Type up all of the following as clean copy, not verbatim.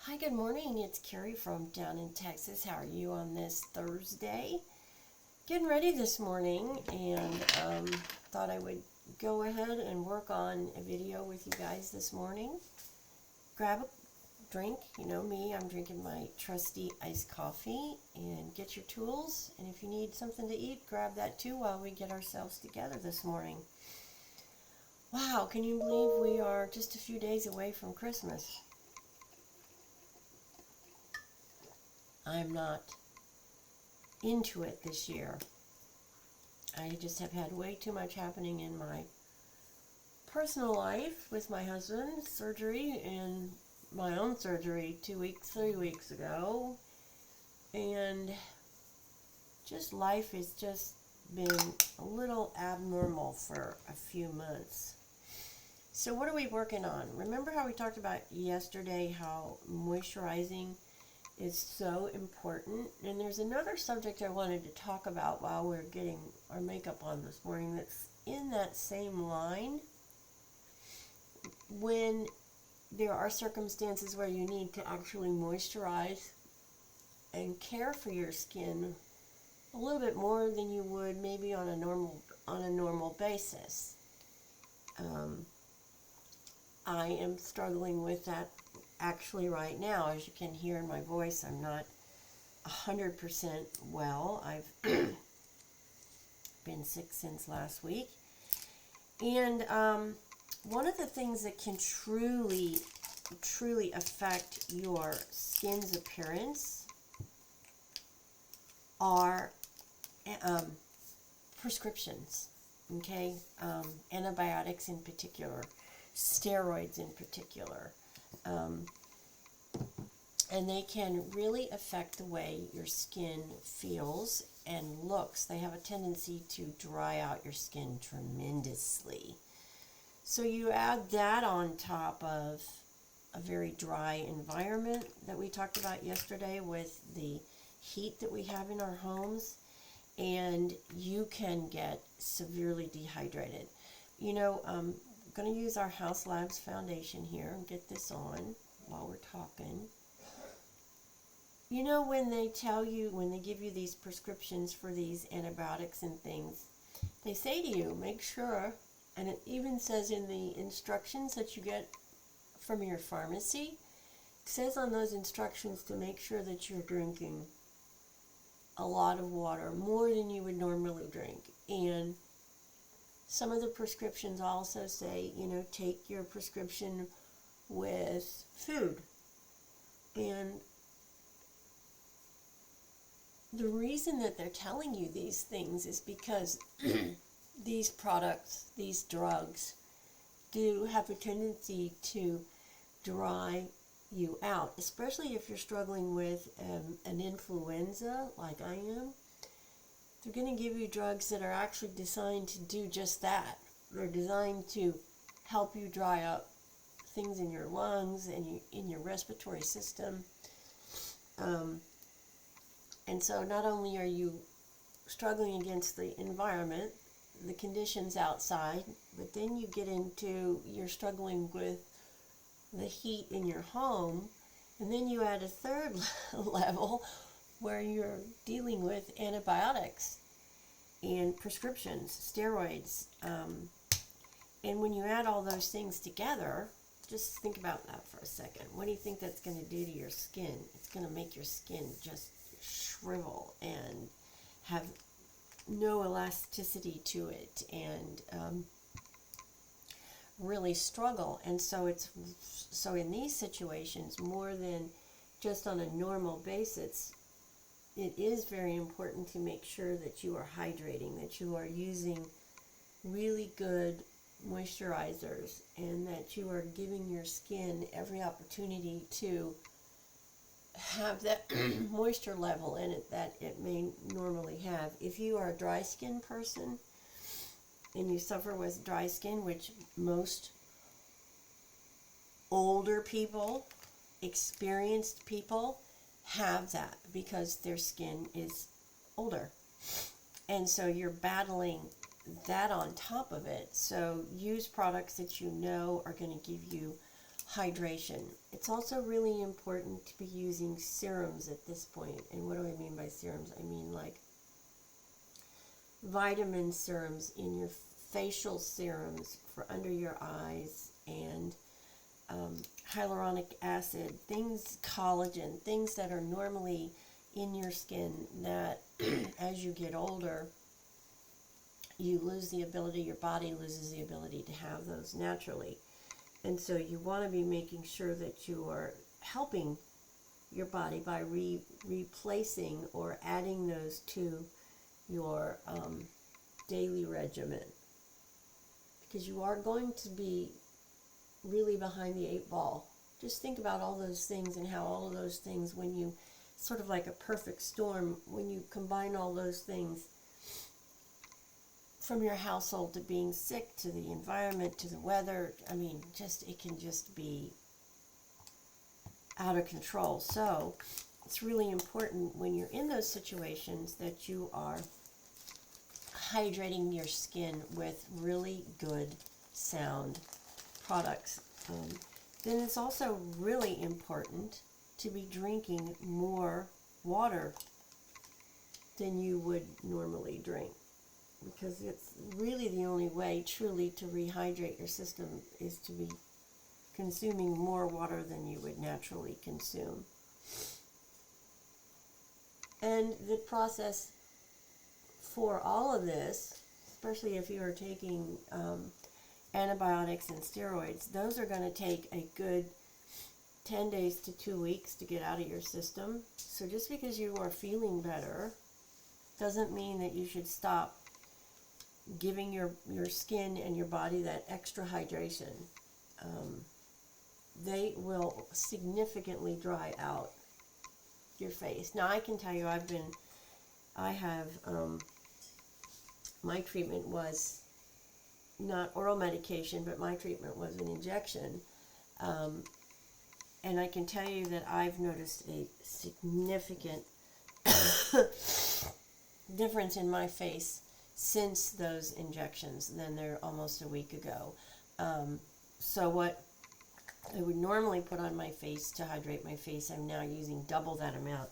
Hi, good morning. It's Carrie from down in Texas. How are you on this Thursday? Getting ready this morning and thought I would go ahead and work on a video with you guys this morning. Grab a drink. You know me, I'm drinking my trusty iced coffee, and get your tools. And if you need something to eat, grab that too while we get ourselves together this morning. Wow, can you believe we are just a few days away from Christmas? I'm not into it this year. I just have had way too much happening in my personal life with my husband's surgery and my own surgery 2 weeks, 3 weeks ago. And just life has just been a little abnormal for a few months. So what are we working on? Remember how we talked about yesterday how moisturizing is so important, and there's another subject I wanted to talk about while we're getting our makeup on this morning that's in that same line. When there are circumstances where you need to actually moisturize and care for your skin a little bit more than you would maybe on a normal basis. I am struggling with that actually right now. As you can hear in my voice, I'm not 100% well. I've been sick since last week. And one of the things that can truly affect your skin's appearance are prescriptions, okay? Antibiotics in particular, steroids in particular. And they can really affect the way your skin feels and looks. They have a tendency to dry out your skin tremendously. So you add that on top of a very dry environment that we talked about yesterday with the heat that we have in our homes, and you can get severely dehydrated. You know, I'm going to use our Haus Labs foundation here and get this on while we're talking. You know, when they give you these prescriptions for these antibiotics and things, they say to you, make sure, and it even says in the instructions that you get from your pharmacy, it says on those instructions to make sure that you're drinking a lot of water, more than you would normally drink. And some of the prescriptions also say, you know, take your prescription with food. And the reason that they're telling you these things is because these products, these drugs, do have a tendency to dry you out, especially if you're struggling with an influenza like I am. They're going to give you drugs that are actually designed to do just that. They're designed to help you dry up things in your lungs and in your respiratory system. And so not only are you struggling against the environment, the conditions outside, but then you get into, you're struggling with the heat in your home, and then you add a third level where you're dealing with antibiotics and prescriptions, steroids. And when you add all those things together, just think about that for a second. What do you think that's going to do to your skin? It's going to make your skin just shrivel and have no elasticity to it, and really struggle. And so in these situations, more than just on a normal basis, it is very important to make sure that you are hydrating, that you are using really good moisturizers, and that you are giving your skin every opportunity to have that moisture level in it that it may normally have. If you are a dry skin person and you suffer with dry skin, which most older people, experienced people have that because their skin is older. And so you're battling that on top of it. So use products that you know are going to give you hydration. It's also really important to be using serums at this point. And what do I mean by serums? I mean like vitamin serums in your facial serums for under your eyes, and hyaluronic acid, things, collagen, things that are normally in your skin that as you get older, you lose the ability, your body loses the ability to have those naturally. And so you want to be making sure that you are helping your body by replacing or adding those to your daily regimen. Because you are going to be really behind the 8 ball. Just think about all those things and how all of those things, when you, sort of like a perfect storm, when you combine all those things, from your household to being sick to the environment to the weather, I mean, just, it can just be out of control. So it's really important when you're in those situations that you are hydrating your skin with really good sound products. Then it's also really important to be drinking more water than you would normally drink, because it's really the only way truly to rehydrate your system is to be consuming more water than you would naturally consume. And the process for all of this, especially if you are taking antibiotics and steroids, those are going to take a good 10 days to 2 weeks to get out of your system. So just because you are feeling better doesn't mean that you should stop giving your skin and your body that extra hydration. They will significantly dry out your face. Now I can tell you, my treatment was not oral medication, but my treatment was an injection. And I can tell you that I've noticed a significant difference in my face since those injections. Then they're almost a week ago. So what I would normally put on my face to hydrate my face, I'm now using double that amount,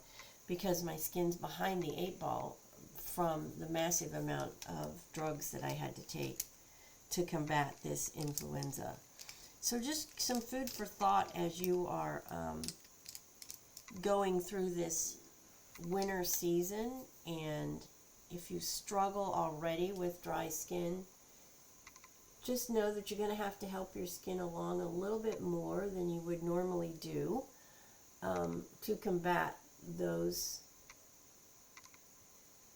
because my skin's behind the 8 ball from the massive amount of drugs that I had to take to combat this influenza. So just some food for thought as you are going through this winter season. And if you struggle already with dry skin, just know that you're going to have to help your skin along a little bit more than you would normally do to combat those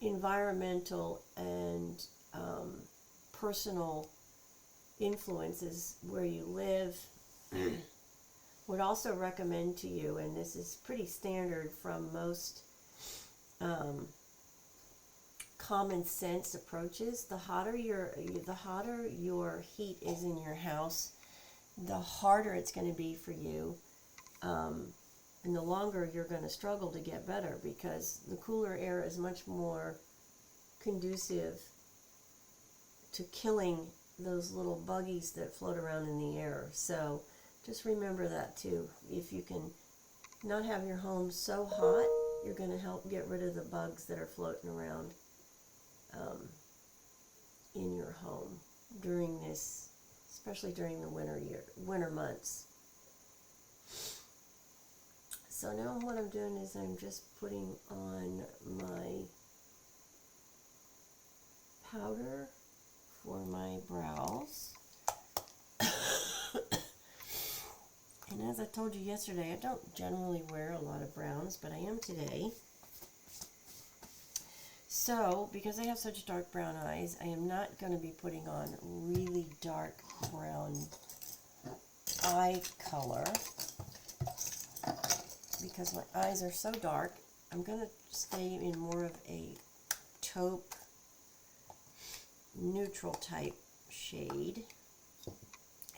environmental and personal influences where you live. Would also recommend to you, and this is pretty standard from most common sense approaches, the hotter your heat is in your house, the harder it's going to be for you, and the longer you're going to struggle to get better, because the cooler air is much more conducive to killing those little buggies that float around in the air. So just remember that too. If you can not have your home so hot, you're going to help get rid of the bugs that are floating around in your home during this, especially during the winter months. So now what I'm doing is I'm just putting on my powder for my brows. And as I told you yesterday, I don't generally wear a lot of browns, but I am today. So, because I have such dark brown eyes, I am not going to be putting on really dark brown eye color, because my eyes are so dark. I'm going to stay in more of a taupe, neutral type shade.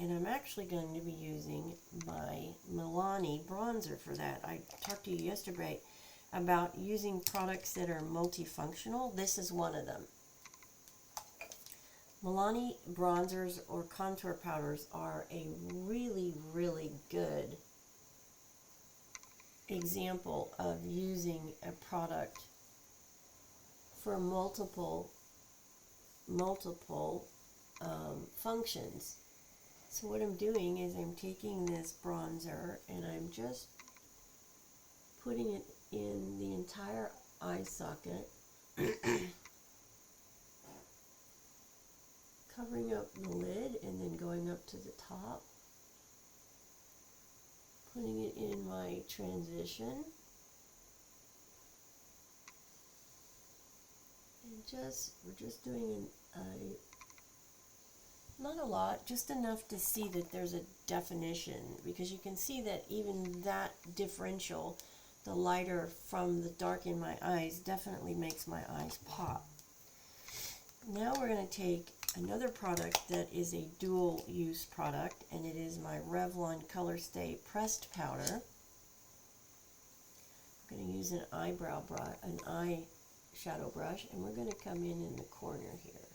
And I'm actually going to be using my Milani bronzer for that. I talked to you yesterday about using products that are multifunctional. This is one of them. Milani bronzers or contour powders are a really, really good example of using a product for multiple functions. So what I'm doing is I'm taking this bronzer and I'm just putting it in the entire eye socket, covering up the lid and then going up to the top, putting it in my transition, and we're just doing not a lot, just enough to see that there's a definition, because you can see that even that differential, the lighter from the dark in my eyes, definitely makes my eyes pop. Now we're going to take another product that is a dual use product, and it is my Revlon Color Stay pressed powder. I'm going to use an eye shadow brush, and we're going to come in the corner here,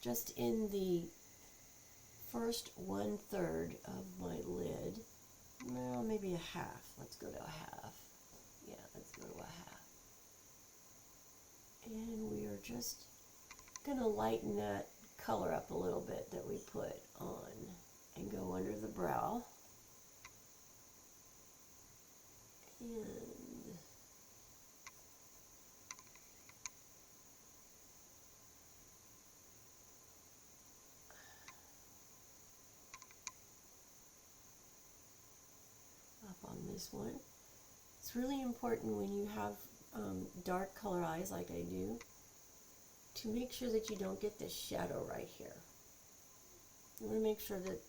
just in the first 1/3 of my lid. Well, maybe a half. Let's go to a half. Yeah, let's go to a half. And we are just going to lighten that color up a little bit that we put on and go under the brow. And up on this one. It's really important when you have dark color eyes like I do to make sure that you don't get this shadow right here. You want to make sure that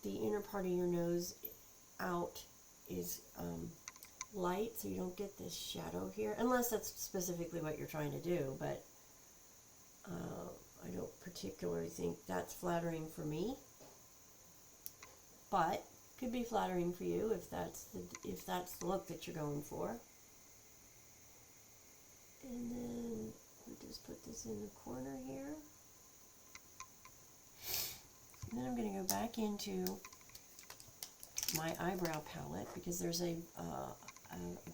the inner part of your nose out is light, so you don't get this shadow here, unless that's specifically what you're trying to do, but I don't particularly think that's flattering for me, but could be flattering for you if that's the look that you're going for. And then we just put this in the corner here. And then I'm going to go back into my eyebrow palette, because there's a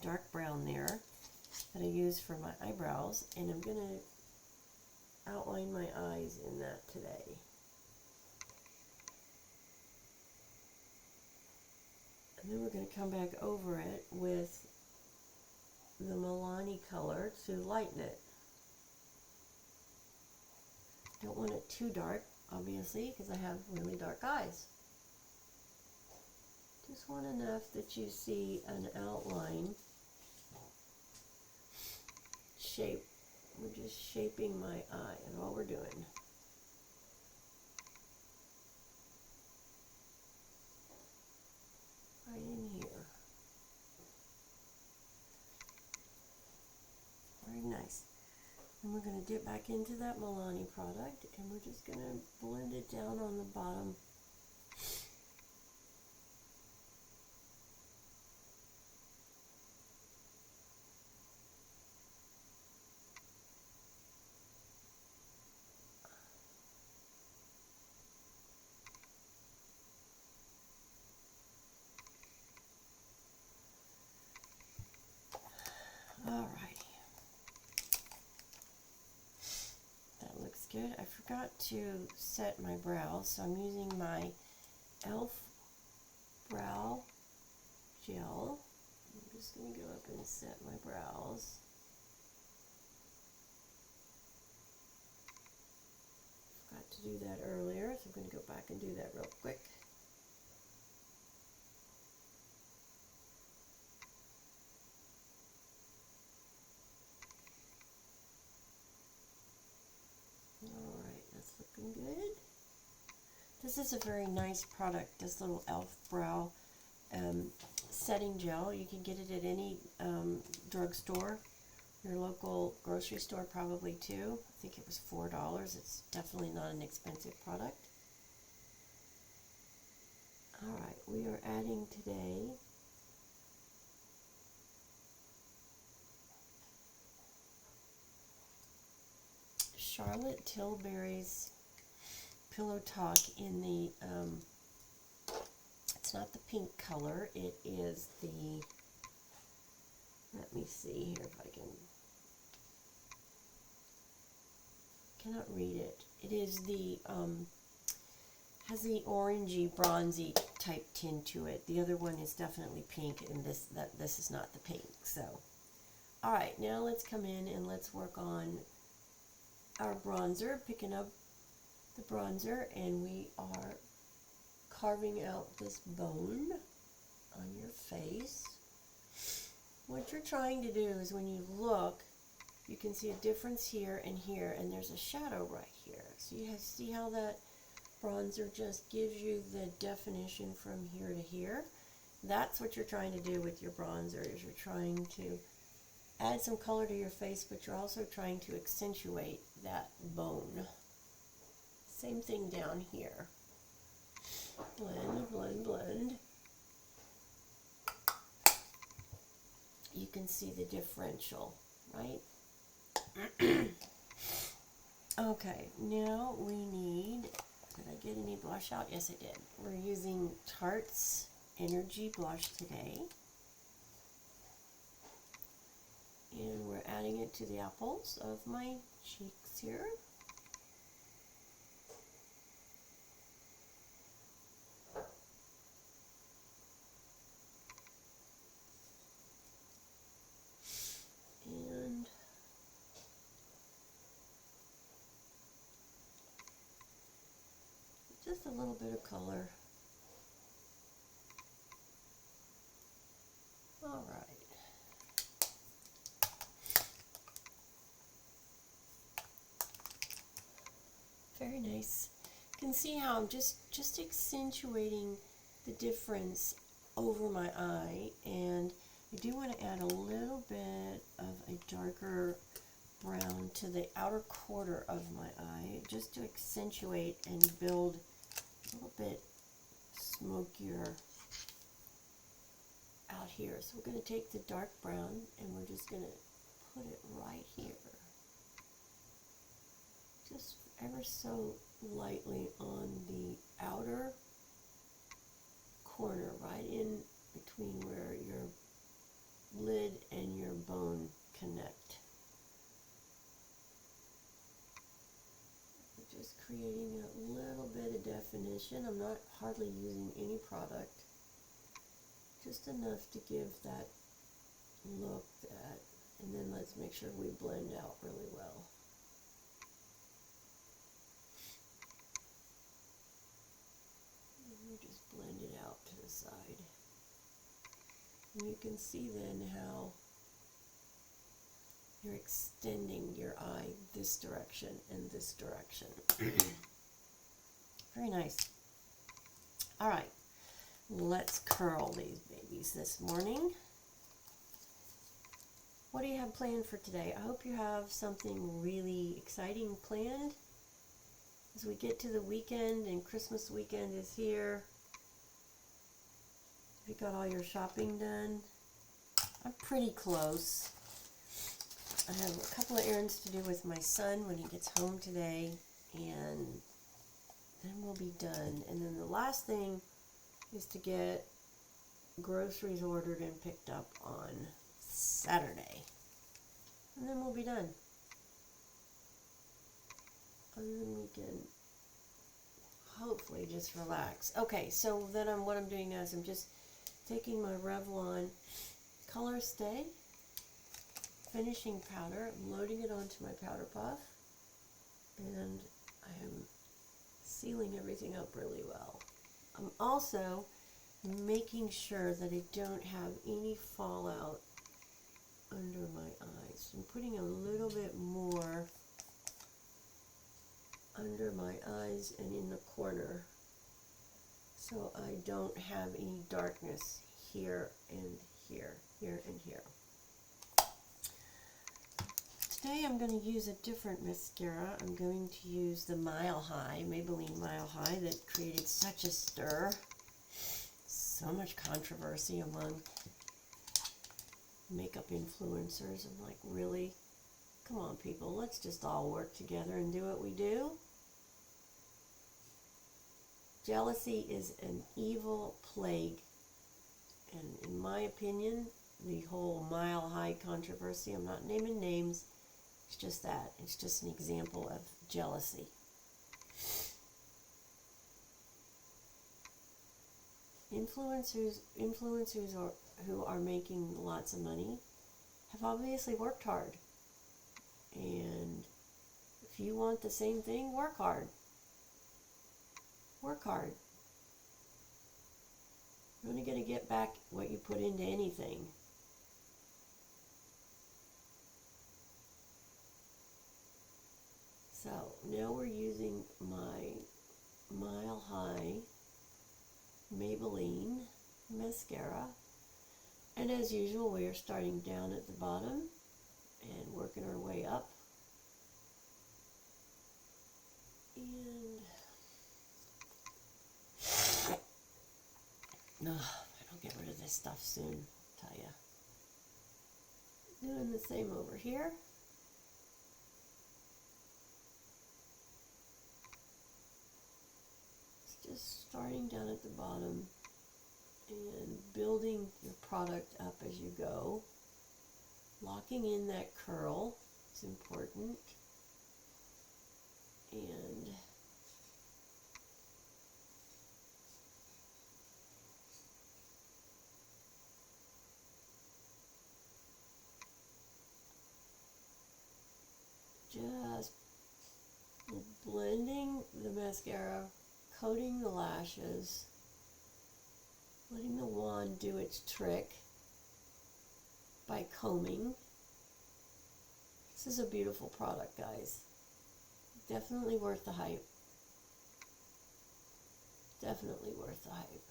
dark brown there that I use for my eyebrows, and I'm going to outline my eyes in that today. And then we're going to come back over it with the Milani color to lighten it. Don't want it too dark, obviously, because I have really dark eyes. Just want enough that you see an outline shape. We're just shaping my eye, and all we're doing. Right in here. Very nice. And we're going to dip back into that Milani product, and we're just going to blend it down on the bottom. Alrighty. That looks good. I forgot to set my brows, so I'm using my e.l.f. brow gel. I'm just going to go up and set my brows. Forgot to do that earlier, so I'm going to go back and do that real quick. Alright, that's looking good. This is a very nice product, this little e.l.f. brow setting gel. You can get it at any drugstore, your local grocery store probably too. I think it was $4. It's definitely not an expensive product. Alright, we are adding today Charlotte Tilbury's Pillow Talk in the, it's not the pink color, it is the, let me see here if I cannot read it. It is the, has the orangey, bronzy type tint to it. The other one is definitely pink, and this is not the pink. So, all right, now let's come in and let's work on our bronzer. Picking up the bronzer, and we are carving out this bone on your face. What you're trying to do is when you look, you can see a difference here, and there's a shadow right here. So you see how that bronzer just gives you the definition from here to here. That's what you're trying to do with your bronzer, is you're trying to add some color to your face, but you're also trying to accentuate that bone. Same thing down here. Blend, blend, blend. You can see the differential, right? Okay, now we need, did I get any blush out? Yes, I did. We're using Tarte's Energy Blush today. And we're adding it to the apples of my cheeks here. And just a little bit of color. All right. Very nice. You can see how I'm just accentuating the difference over my eye, and I do want to add a little bit of a darker brown to the outer quarter of my eye, just to accentuate and build a little bit smokier out here. So we're going to take the dark brown and we're just going to put it right here. Just ever so lightly on the outer corner, right in between where your lid and your bone connect. We're just creating a little bit of definition. I'm not hardly using any product, just enough to give that look, and then let's make sure we blend out really well. Just blend it out to the side. And you can see then how you're extending your eye this direction and this direction. Very nice. All right, let's curl these babies this morning. What do you have planned for today? I hope you have something really exciting planned. As we get to the weekend and Christmas weekend is here, have you got all your shopping done? I'm pretty close. I have a couple of errands to do with my son when he gets home today, and then we'll be done. And then the last thing is to get groceries ordered and picked up on Saturday. And then we'll be done. And then we can hopefully just relax. Okay, so then what I'm doing now is I'm just taking my Revlon Color Stay finishing powder, I'm loading it onto my powder puff, and I am sealing everything up really well. I'm also making sure that I don't have any fallout under my eyes. I'm putting a little bit more under my eyes and in the corner so I don't have any darkness here and here, here and here. Today I'm going to use a different mascara. I'm going to use the Mile High, Maybelline Mile High, that created such a stir. So much controversy among makeup influencers. I'm like, really? Come on, people, let's just all work together and do what we do. Jealousy is an evil plague, and in my opinion, the whole Mile High controversy, I'm not naming names, it's just that. It's just an example of jealousy. Influencers who are making lots of money have obviously worked hard. And if you want the same thing, work hard. Work hard. You're only going to get back what you put into anything. So now we're using my Mile High Maybelline mascara, and as usual we are starting down at the bottom and working our way up, and I'll get rid of this stuff soon, tell ya. Doing the same over here. Just starting down at the bottom and building your product up as you go. Locking in that curl is important. And just blending the mascara, coating the lashes, letting the wand do its trick by combing. This is a beautiful product, guys. Definitely worth the hype. Definitely worth the hype.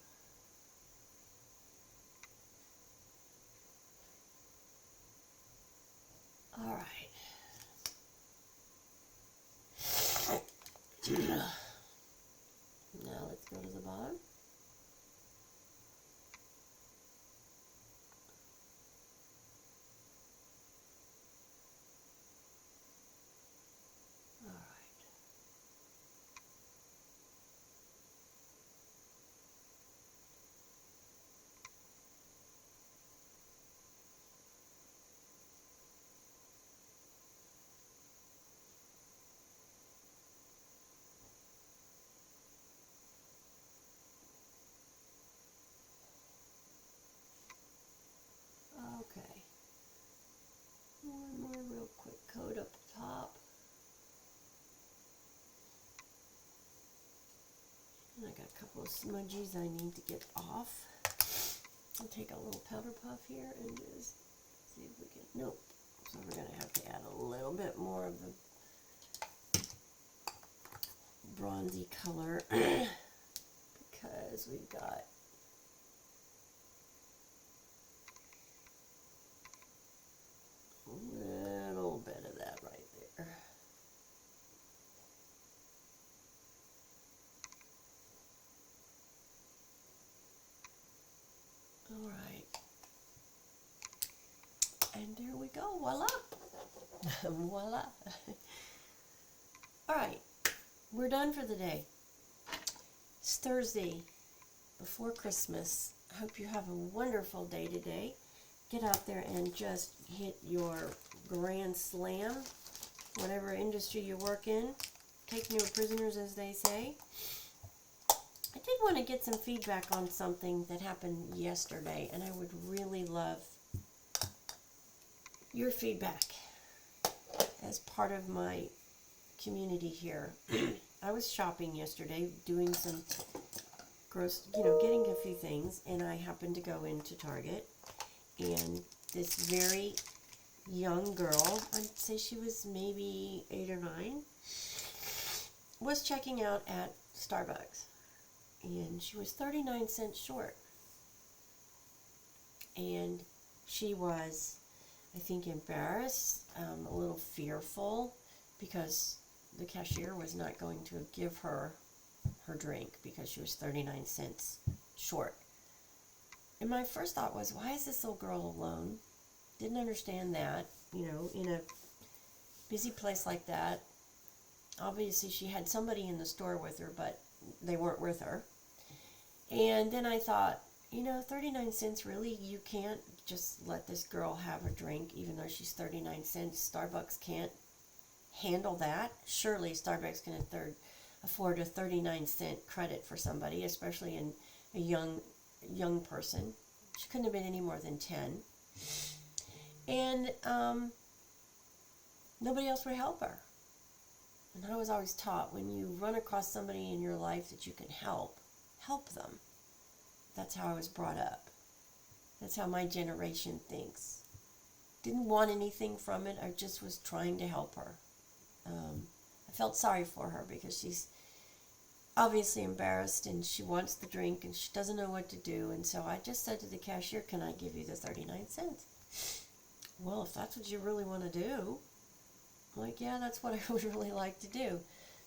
All right. Now let's go to the bottom. All right. Okay. One more real quick coat up top. And I got a couple of smudgies I need to get off. I'll take a little powder puff here and just see if we can, nope. So we're going to have to add a little bit more of the bronzy color because we've got a little bit of that right there. All right. And there we go. Voila. Voila. All right. We're done for the day. It's Thursday before Christmas. I hope you have a wonderful day today. Get out there and just hit your grand slam, whatever industry you work in. Take no prisoners, as they say. I did want to get some feedback on something that happened yesterday, and I would really love your feedback as part of my community here. I was shopping yesterday, doing some getting a few things, and I happened to go into Target, and this very young girl, I'd say she was maybe 8 or 9, was checking out at Starbucks, and she was 39 cents short, and she was, I think, embarrassed, a little fearful, because the cashier was not going to give her her drink because she was 39 cents short. And my first thought was, why is this little girl alone? Didn't understand that, in a busy place like that. Obviously she had somebody in the store with her, but they weren't with her. And then I thought, 39 cents, really? You can't just let this girl have a drink even though she's 39 cents. Starbucks can't handle that. Surely Starbucks can afford a 39-cent credit for somebody, especially in a young person. She couldn't have been any more than 10. And nobody else would help her. And I was always taught, when you run across somebody in your life that you can help them. That's how I was brought up. That's how my generation thinks. Didn't want anything from it. I just was trying to help her. I felt sorry for her because she's obviously embarrassed and she wants the drink and she doesn't know what to do. And so I just said to the cashier, can I give you the 39 cents? Well, if that's what you really want to do. I'm like, yeah, that's what I would really like to do.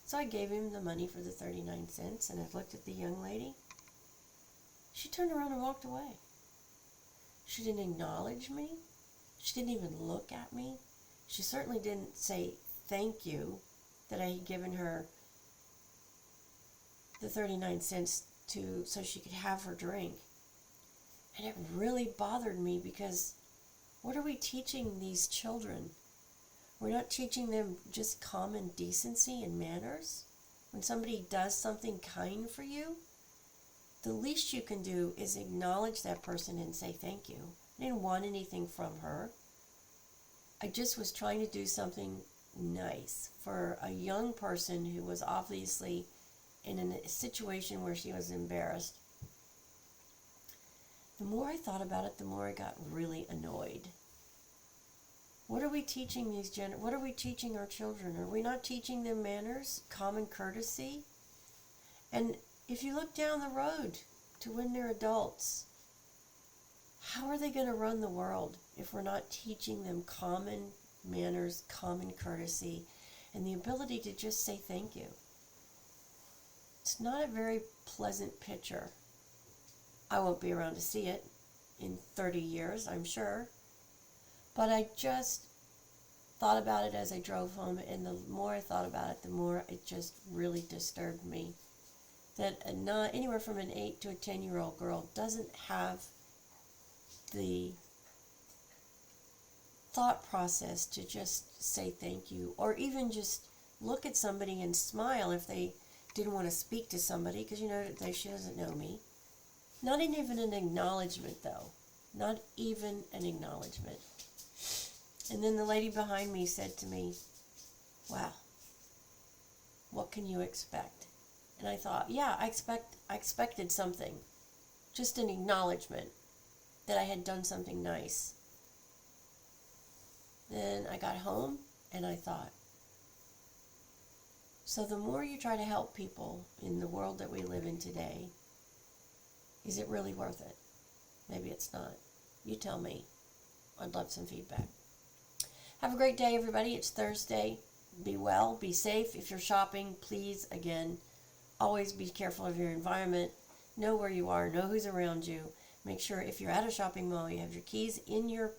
So I gave him the money for the 39 cents and I looked at the young lady. She turned around and walked away. She didn't acknowledge me. She didn't even look at me. She certainly didn't say thank you that I had given her the 39 cents so she could have her drink. And it really bothered me because what are we teaching these children? We're not teaching them just common decency and manners. When somebody does something kind for you, the least you can do is acknowledge that person and say thank you. I didn't want anything from her. I just was trying to do something nice for a young person who was obviously in a situation where she was embarrassed. The more I thought about it, the more I got really annoyed. What are we teaching what are we teaching our children? Are we not teaching them manners, common courtesy? And if you look down the road to when they're adults, how are they going to run the world if we're not teaching them common manners, common courtesy, and the ability to just say thank you? It's not a very pleasant picture. I won't be around to see it in 30 years, I'm sure. But I just thought about it as I drove home, and the more I thought about it, the more it just really disturbed me. That anywhere from an 8 to a 10-year-old girl doesn't have the thought process to just say thank you, or even just look at somebody and smile if they didn't want to speak to somebody, because she doesn't know me. Not even an acknowledgement, though. Not even an acknowledgement. And then the lady behind me said to me, wow, what can you expect? And I thought, yeah, I expected something. Just an acknowledgement that I had done something nice. Then I got home and I thought, so the more you try to help people in the world that we live in today, is it really worth it? Maybe it's not. You tell me. I'd love some feedback. Have a great day, everybody. It's Thursday. Be well, be safe. If you're shopping, please, again, always be careful of your environment. Know where you are. Know who's around you. Make sure if you're at a shopping mall, you have your keys in your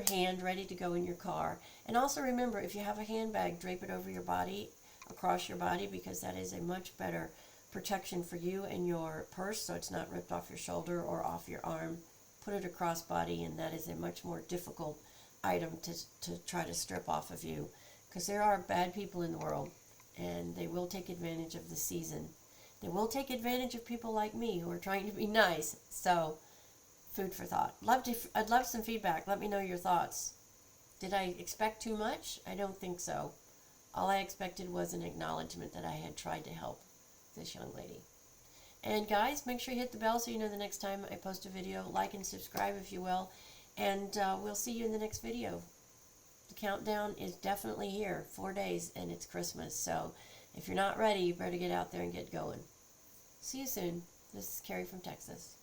hand, ready to go in your car. And also remember, if you have a handbag, drape it over your body, across your body, because that is a much better protection for you and your purse, so it's not ripped off your shoulder or off your arm. Put it across body, and that is a much more difficult item to try to strip off of you, because there are bad people in the world, and they will take advantage of the season. They will take advantage of people like me who are trying to be nice. So, food for thought. I'd love some feedback. Let me know your thoughts. Did I expect too much? I don't think so. All I expected was an acknowledgement that I had tried to help this young lady. And guys, make sure you hit the bell so you know the next time I post a video. Like and subscribe if you will. And we'll see you in the next video. The countdown is definitely here. 4 days and it's Christmas. So if you're not ready, you better get out there and get going. See you soon. This is Carrie from Texas.